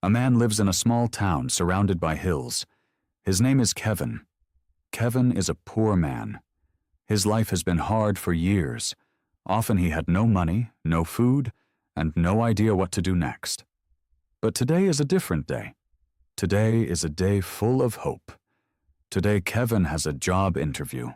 A man lives in a small town surrounded by hills. His name is Kevin. Kevin is a poor man. His life has been hard for years. Often he had no money, no food, and no idea what to do next. But today is a different day. Today is a day full of hope. Today Kevin has a job interview.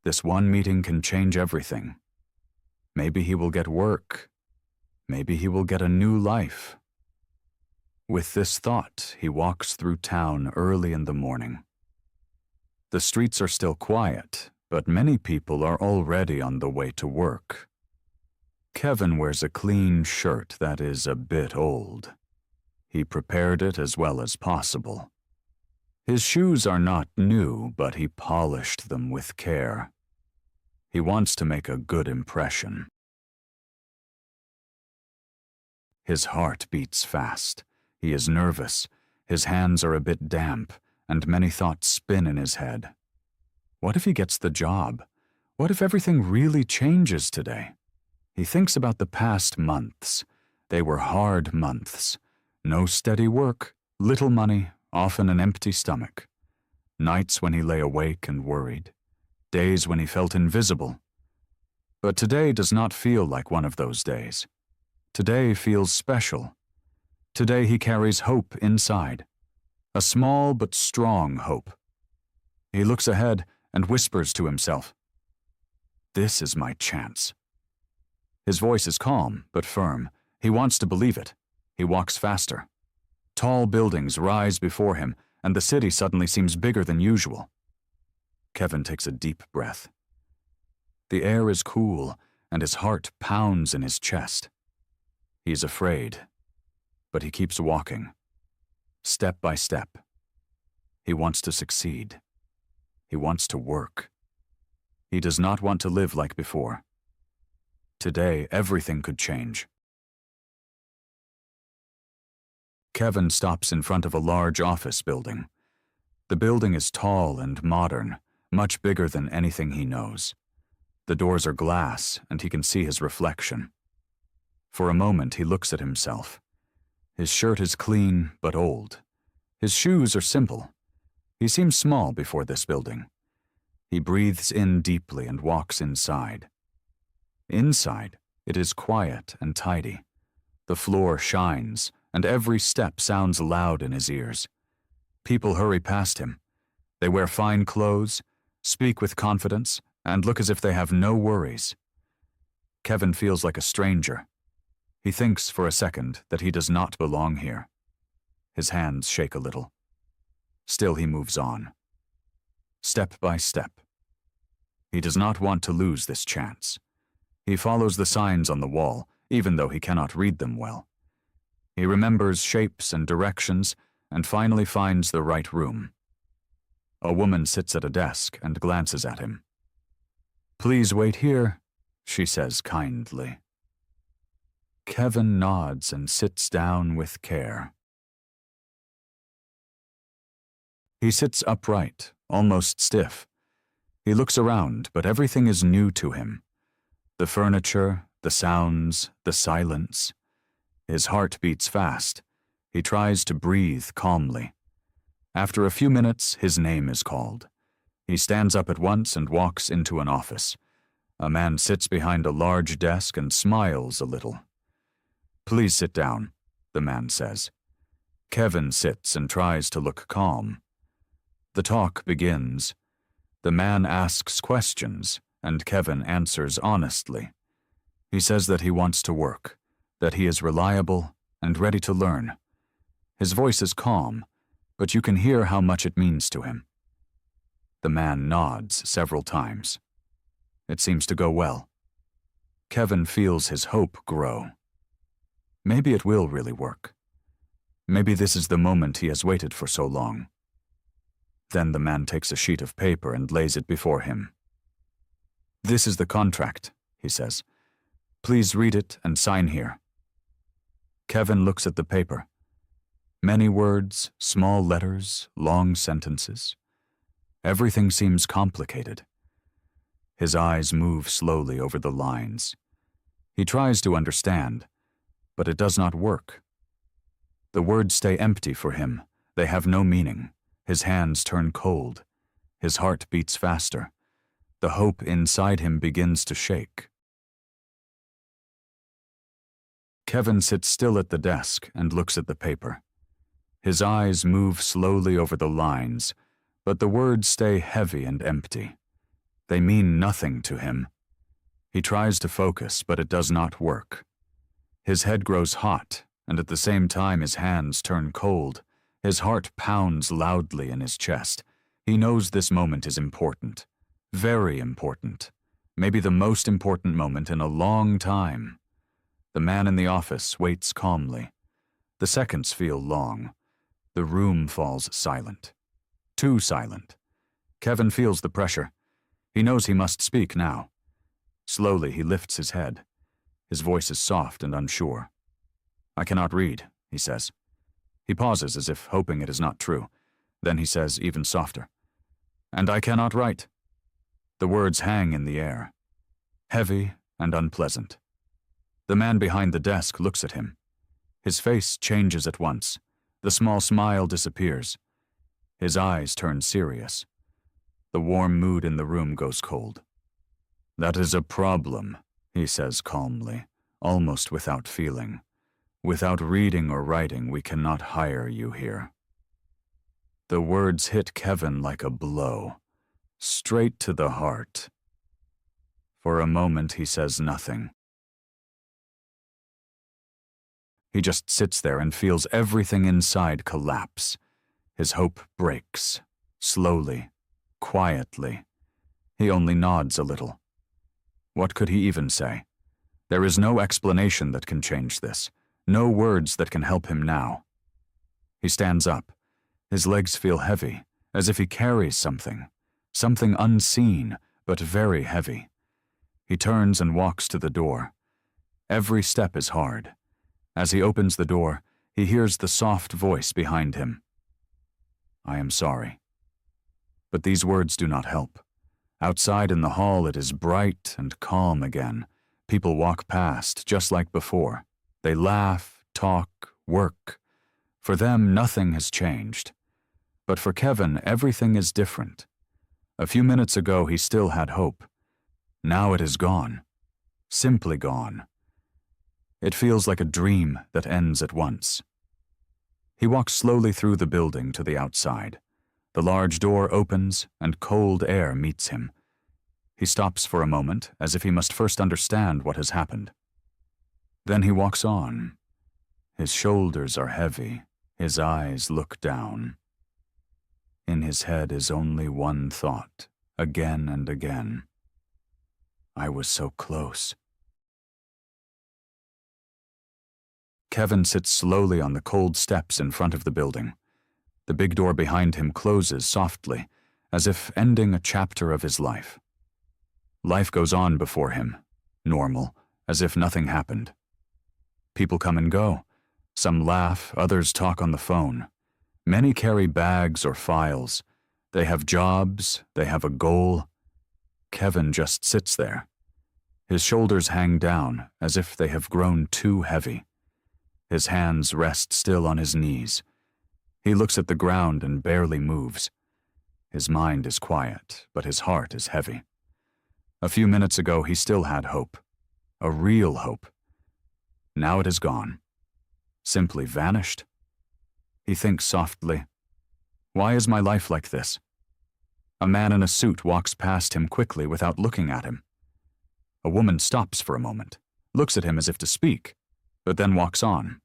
This one meeting can change everything. Maybe he will get work. Maybe he will get a new life. With this thought, he walks through town early in the morning. The streets are still quiet, but many people are already on the way to work. Kevin wears a clean shirt that is a bit old. He prepared it as well as possible. His shoes are not new, but he polished them with care. He wants to make a good impression. His heart beats fast. He is nervous. His hands are a bit damp, and many thoughts spin in his head. What if he gets the job? What if everything really changes today? He thinks about the past months. They were hard months. No steady work, little money, often an empty stomach. Nights when he lay awake and worried. Days when he felt invisible. But today does not feel like one of those days. Today feels special. Today he carries hope inside. A small but strong hope. He looks ahead and whispers to himself, "This is my chance." His voice is calm but firm. He wants to believe it. He walks faster. Tall buildings rise before him, and the city suddenly seems bigger than usual. Kevin takes a deep breath. The air is cool, and his heart pounds in his chest. He is afraid, but he keeps walking, step by step. He wants to succeed. He wants to work. He does not want to live like before. Today, everything could change. Kevin stops in front of a large office building. The building is tall and modern, much bigger than anything he knows. The doors are glass, and he can see his reflection. For a moment, he looks at himself. His shirt is clean but old. His shoes are simple. He seems small before this building. He breathes in deeply and walks inside. Inside, it is quiet and tidy. The floor shines, and every step sounds loud in his ears. People hurry past him. They wear fine clothes, speak with confidence, and look as if they have no worries. Kevin feels like a stranger. He thinks for a second that he does not belong here. His hands shake a little. Still he moves on. Step by step. He does not want to lose this chance. He follows the signs on the wall, even though he cannot read them well. He remembers shapes and directions, and finally finds the right room. A woman sits at a desk and glances at him. "Please wait here," she says kindly. Kevin nods and sits down with care. He sits upright, almost stiff. He looks around, but everything is new to him. The furniture, the sounds, the silence. His heart beats fast. He tries to breathe calmly. After a few minutes, his name is called. He stands up at once and walks into an office. A man sits behind a large desk and smiles a little. "Please sit down," the man says. Kevin sits and tries to look calm. The talk begins. The man asks questions, and Kevin answers honestly. He says that he wants to work, that he is reliable and ready to learn. His voice is calm, but you can hear how much it means to him. The man nods several times. It seems to go well. Kevin feels his hope grow. Maybe it will really work. Maybe this is the moment he has waited for so long. Then the man takes a sheet of paper and lays it before him. "This is the contract," he says. "Please read it and sign here." Kevin looks at the paper. Many words, small letters, long sentences. Everything seems complicated. His eyes move slowly over the lines. He tries to understand, but it does not work. The words stay empty for him. They have no meaning. His hands turn cold. His heart beats faster. The hope inside him begins to shake. Kevin sits still at the desk and looks at the paper. His eyes move slowly over the lines, but the words stay heavy and empty. They mean nothing to him. He tries to focus, but it does not work. His head grows hot, and at the same time his hands turn cold. His heart pounds loudly in his chest. He knows this moment is important. Very important. Maybe the most important moment in a long time. The man in the office waits calmly. The seconds feel long. The room falls silent. Too silent. Kevin feels the pressure. He knows he must speak now. Slowly he lifts his head. His voice is soft and unsure. "I cannot read," he says. He pauses as if hoping it is not true. Then he says even softer, "And I cannot write." The words hang in the air, heavy and unpleasant. The man behind the desk looks at him. His face changes at once. The small smile disappears. His eyes turn serious. The warm mood in the room goes cold. "That is a problem," he says calmly, almost without feeling. "Without reading or writing, we cannot hire you here." The words hit Kevin like a blow, straight to the heart. For a moment, he says nothing. He just sits there and feels everything inside collapse. His hope breaks, slowly, quietly. He only nods a little. What could he even say? There is no explanation that can change this, no words that can help him now. He stands up. His legs feel heavy, as if he carries something unseen, but very heavy. He turns and walks to the door. Every step is hard. As he opens the door, he hears the soft voice behind him. "I am sorry." But these words do not help. Outside in the hall it is bright and calm again. People walk past, just like before. They laugh, talk, work. For them, nothing has changed. But for Kevin, everything is different. A few minutes ago, he still had hope. Now it is gone. Simply gone. It feels like a dream that ends at once. He walks slowly through the building to the outside. The large door opens and cold air meets him. He stops for a moment, as if he must first understand what has happened. Then he walks on. His shoulders are heavy. His eyes look down. In his head is only one thought, again and again. I was so close. Kevin sits slowly on the cold steps in front of the building. The big door behind him closes softly, as if ending a chapter of his life. Life goes on before him, normal, as if nothing happened. People come and go. Some laugh, others talk on the phone. Many carry bags or files. They have jobs, they have a goal. Kevin just sits there. His shoulders hang down, as if they have grown too heavy. His hands rest still on his knees. He looks at the ground and barely moves. His mind is quiet, but his heart is heavy. A few minutes ago, he still had hope. A real hope. Now it is gone. Simply vanished. He thinks softly, why is my life like this? A man in a suit walks past him quickly without looking at him. A woman stops for a moment, looks at him as if to speak, but then walks on.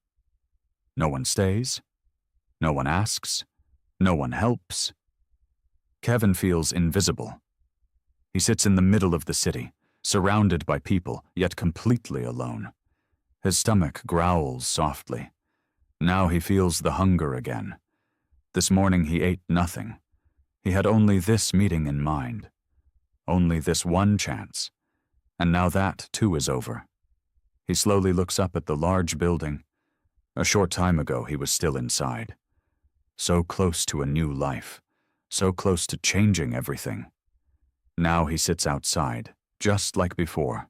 No one stays. No one asks. No one helps. Kevin feels invisible. He sits in the middle of the city, surrounded by people, yet completely alone. His stomach growls softly. Now he feels the hunger again. This morning he ate nothing. He had only this meeting in mind. Only this one chance. And now that, too, is over. He slowly looks up at the large building. A short time ago he was still inside. So close to a new life. So close to changing everything. Now he sits outside, just like before.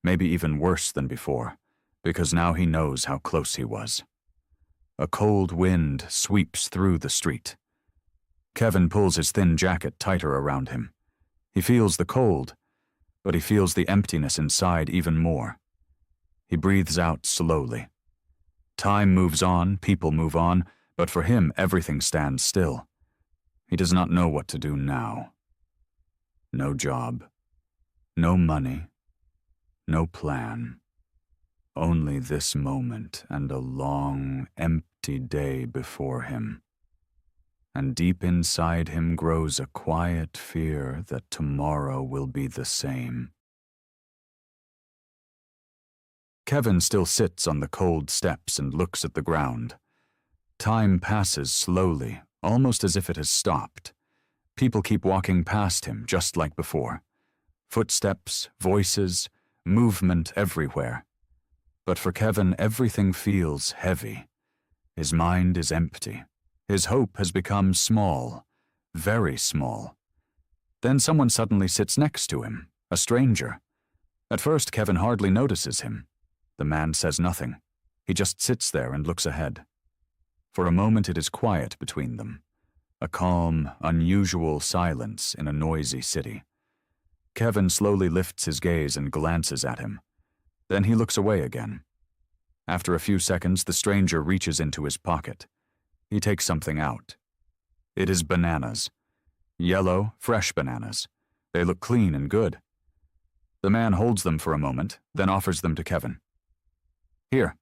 Maybe even worse than before, because now he knows how close he was. A cold wind sweeps through the street. Kevin pulls his thin jacket tighter around him. He feels the cold, but he feels the emptiness inside even more. He breathes out slowly. Time moves on, people move on, but for him everything stands still. He does not know what to do now. No job, no money, no plan. Only this moment and a long, empty day before him. And deep inside him grows a quiet fear that tomorrow will be the same. Kevin still sits on the cold steps and looks at the ground. Time passes slowly, almost as if it has stopped. People keep walking past him, just like before. Footsteps, voices, movement everywhere. But for Kevin, everything feels heavy. His mind is empty. His hope has become small, very small. Then someone suddenly sits next to him, a stranger. At first, Kevin hardly notices him. The man says nothing. He just sits there and looks ahead. For a moment it is quiet between them. A calm, unusual silence in a noisy city. Kevin slowly lifts his gaze and glances at him. Then he looks away again. After a few seconds, the stranger reaches into his pocket. He takes something out. It is bananas. Yellow, fresh bananas. They look clean and good. The man holds them for a moment, then offers them to Kevin. "Here,"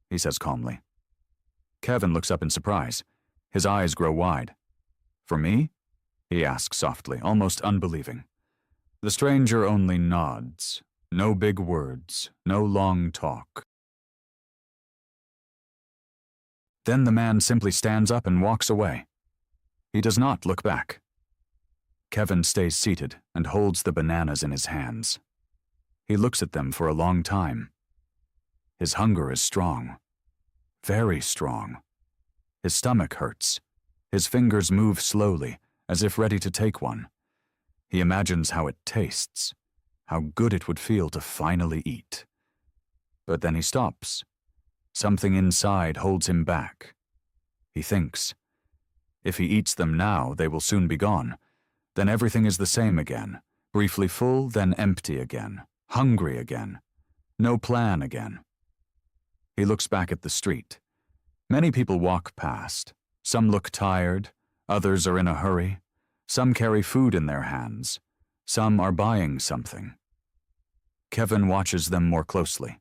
he says calmly. Kevin looks up in surprise. His eyes grow wide. "For me?" he asks softly, almost unbelieving. The stranger only nods. No big words, no long talk. Then the man simply stands up and walks away. He does not look back. Kevin stays seated and holds the bananas in his hands. He looks at them for a long time. His hunger is strong. Very strong. His stomach hurts. His fingers move slowly, as if ready to take one. He imagines how it tastes, how good it would feel to finally eat. But then he stops. Something inside holds him back. He thinks, if he eats them now, they will soon be gone. Then everything is the same again, briefly full, then empty again, hungry again, no plan again. He looks back at the street. Many people walk past. Some look tired, others are in a hurry. Some carry food in their hands. Some are buying something. Kevin watches them more closely.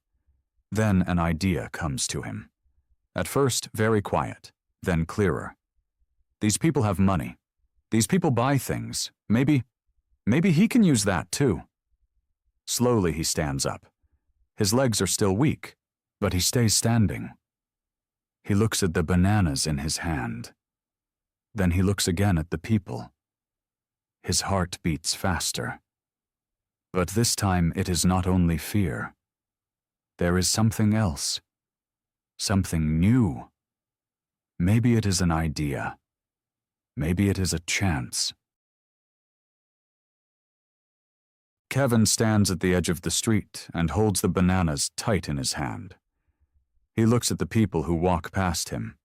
Then an idea comes to him. At first, very quiet, then clearer. These people have money. These people buy things. Maybe he can use that too. Slowly he stands up. His legs are still weak, but he stays standing. He looks at the bananas in his hand. Then he looks again at the people. His heart beats faster. But this time it is not only fear. There is something else. Something new. Maybe it is an idea. Maybe it is a chance. Kevin stands at the edge of the street and holds the bananas tight in his hand. He looks at the people who walk past him.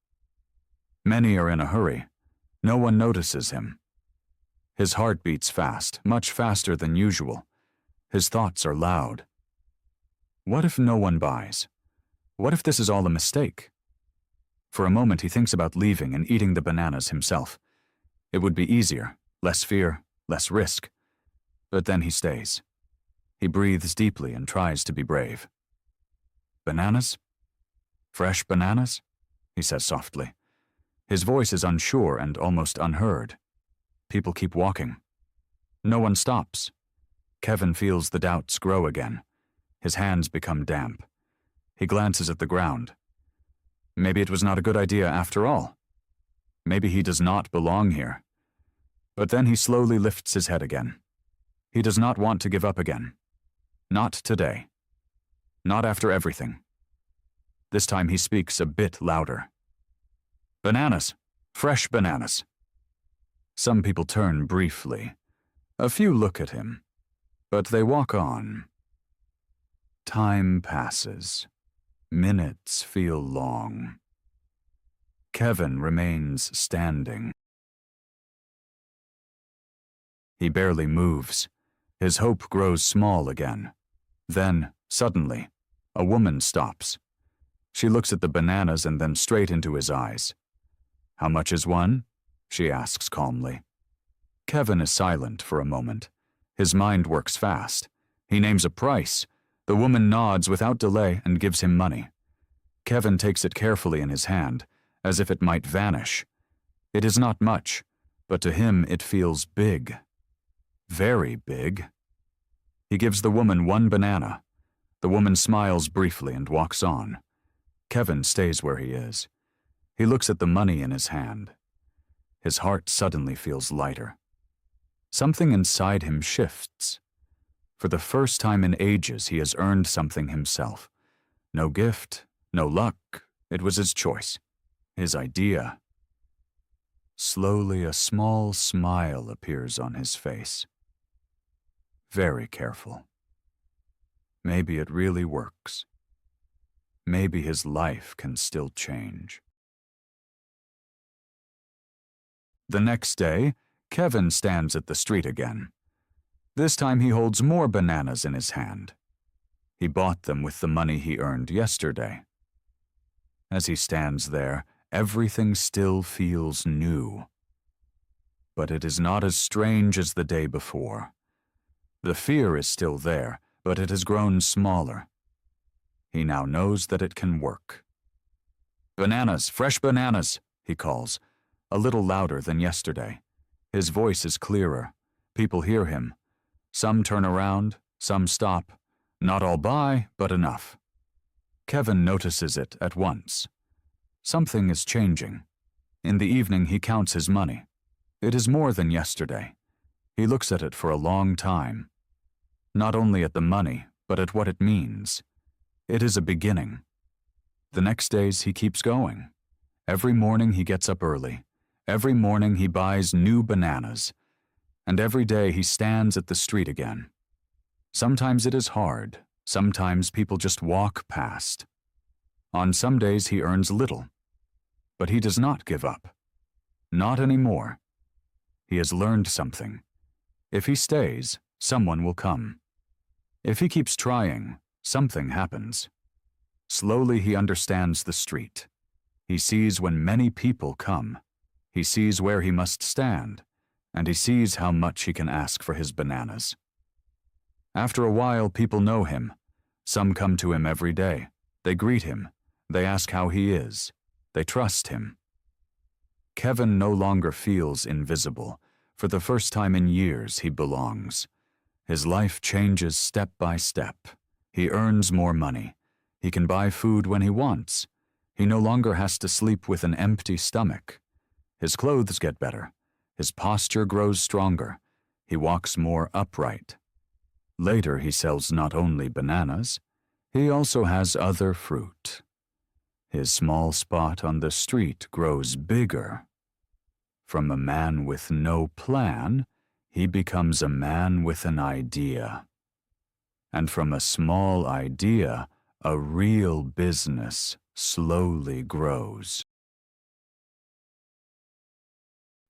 Many are in a hurry. No one notices him. His heart beats fast, much faster than usual. His thoughts are loud. What if no one buys? What if this is all a mistake? For a moment he thinks about leaving and eating the bananas himself. It would be easier, less fear, less risk. But then he stays. He breathes deeply and tries to be brave. "Bananas? Fresh bananas?" he says softly. His voice is unsure and almost unheard. People keep walking. No one stops. Kevin feels the doubts grow again. His hands become damp. He glances at the ground. Maybe it was not a good idea after all. Maybe he does not belong here. But then he slowly lifts his head again. He does not want to give up again. Not today. Not after everything. This time he speaks a bit louder. "Bananas. Fresh bananas." Some people turn briefly. A few look at him. But they walk on. Time passes. Minutes feel long. Kevin remains standing. He barely moves. His hope grows small again. Then, suddenly, a woman stops. She looks at the bananas and then straight into his eyes. "How much is one?" she asks calmly. Kevin is silent for a moment. His mind works fast. He names a price. The woman nods without delay and gives him money. Kevin takes it carefully in his hand, as if it might vanish. It is not much, but to him it feels big. Very big. He gives the woman one banana. The woman smiles briefly and walks on. Kevin stays where he is. He looks at the money in his hand. His heart suddenly feels lighter. Something inside him shifts. For the first time in ages, he has earned something himself. No gift, no luck. It was his choice, his idea. Slowly, a small smile appears on his face. Very careful. Maybe it really works. Maybe his life can still change. The next day, Kevin stands at the street again. This time he holds more bananas in his hand. He bought them with the money he earned yesterday. As he stands there, everything still feels new. But it is not as strange as the day before. The fear is still there, but it has grown smaller. He now knows that it can work. "Bananas, fresh bananas," he calls, a little louder than yesterday. His voice is clearer. People hear him. Some turn around, some stop. Not all buy, but enough. Kevin notices it at once. Something is changing. In the evening he counts his money. It is more than yesterday. He looks at it for a long time. Not only at the money, but at what it means. It is a beginning. The next days he keeps going. Every morning he gets up early. Every morning he buys new bananas. And every day he stands at the street again. Sometimes it is hard. Sometimes people just walk past. On some days he earns little. But he does not give up. Not anymore. He has learned something. If he stays, someone will come. If he keeps trying, something happens. Slowly he understands the street. He sees when many people come. He sees where he must stand, and he sees how much he can ask for his bananas. After a while, people know him. Some come to him every day. They greet him. They ask how he is. They trust him. Kevin no longer feels invisible. For the first time in years, he belongs. His life changes step by step. He earns more money. He can buy food when he wants. He no longer has to sleep with an empty stomach. His clothes get better. His posture grows stronger. He walks more upright. Later, he sells not only bananas, he also has other fruit. His small spot on the street grows bigger. From a man with no plan, he becomes a man with an idea. And from a small idea, a real business slowly grows.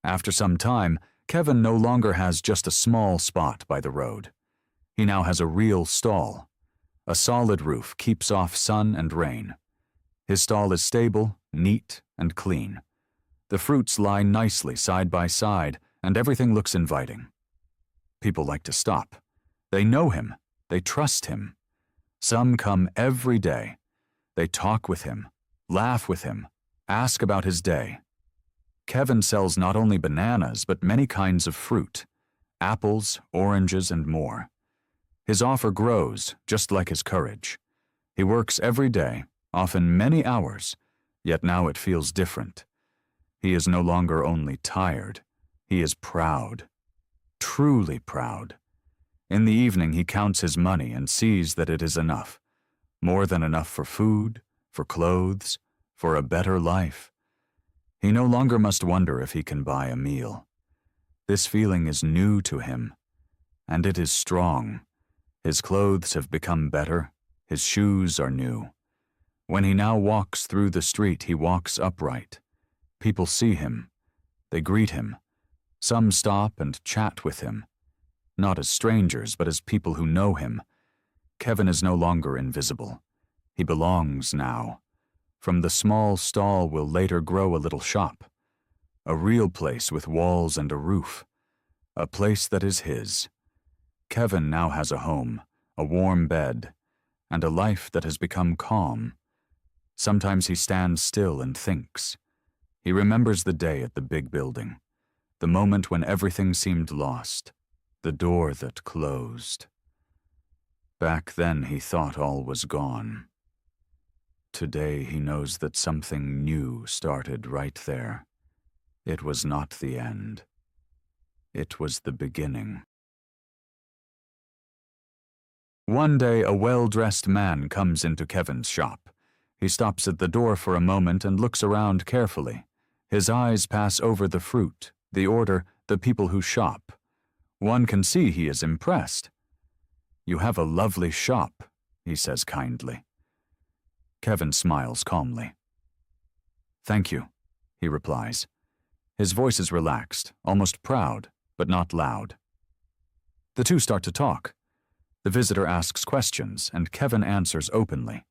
After some time, Kevin no longer has just a small spot by the road. He now has a real stall. A solid roof keeps off sun and rain. His stall is stable, neat, and clean. The fruits lie nicely side by side, and everything looks inviting. People like to stop. They know him. They trust him. Some come every day. They talk with him, laugh with him, ask about his day. Kevin sells not only bananas, but many kinds of fruit, apples, oranges, and more. His offer grows, just like his courage. He works every day, often many hours, yet now it feels different. He is no longer only tired. He is proud. Truly proud. In the evening he counts his money and sees that it is enough. More than enough for food, for clothes, for a better life. He no longer must wonder if he can buy a meal. This feeling is new to him, and it is strong. His clothes have become better. His shoes are new. When he now walks through the street, he walks upright. People see him. They greet him. Some stop and chat with him. Not as strangers, but as people who know him. Kevin is no longer invisible. He belongs now. From the small stall will later grow a little shop. A real place with walls and a roof. A place that is his. Kevin now has a home, a warm bed, and a life that has become calm. Sometimes he stands still and thinks. He remembers the day at the big building, the moment when everything seemed lost, the door that closed. Back then he thought all was gone. Today he knows that something new started right there. It was not the end. It was the beginning. One day a well-dressed man comes into Kevin's shop. He stops at the door for a moment and looks around carefully. His eyes pass over the fruit, the order, the people who shop. One can see he is impressed. "You have a lovely shop," he says kindly. Kevin smiles calmly. "Thank you," he replies. His voice is relaxed, almost proud, but not loud. The two start to talk. The visitor asks questions, and Kevin answers openly.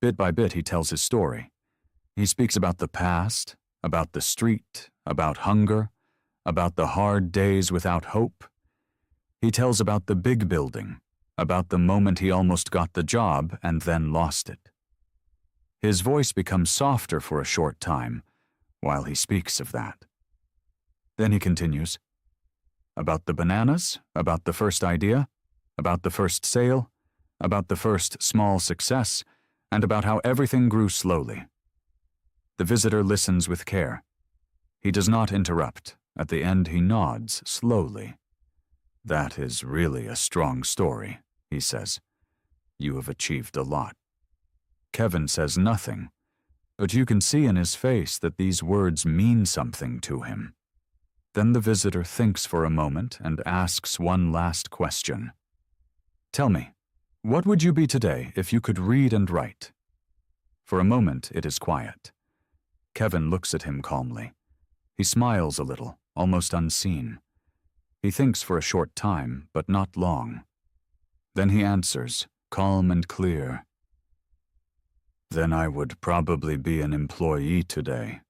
Bit by bit, he tells his story. He speaks about the past, about the street, about hunger, about the hard days without hope. He tells about the big building, about the moment he almost got the job and then lost it. His voice becomes softer for a short time while he speaks of that. Then he continues, about the bananas, about the first idea, about the first sale, about the first small success, and about how everything grew slowly. The visitor listens with care. He does not interrupt. At the end he nods slowly. "That is really a strong story," he says. "You have achieved a lot." Kevin says nothing, but you can see in his face that these words mean something to him. Then the visitor thinks for a moment and asks one last question. "Tell me, what would you be today if you could read and write?" For a moment it is quiet. Kevin looks at him calmly. He smiles a little, almost unseen. He thinks for a short time, but not long. Then he answers, calm and clear. "Then I would probably be an employee today."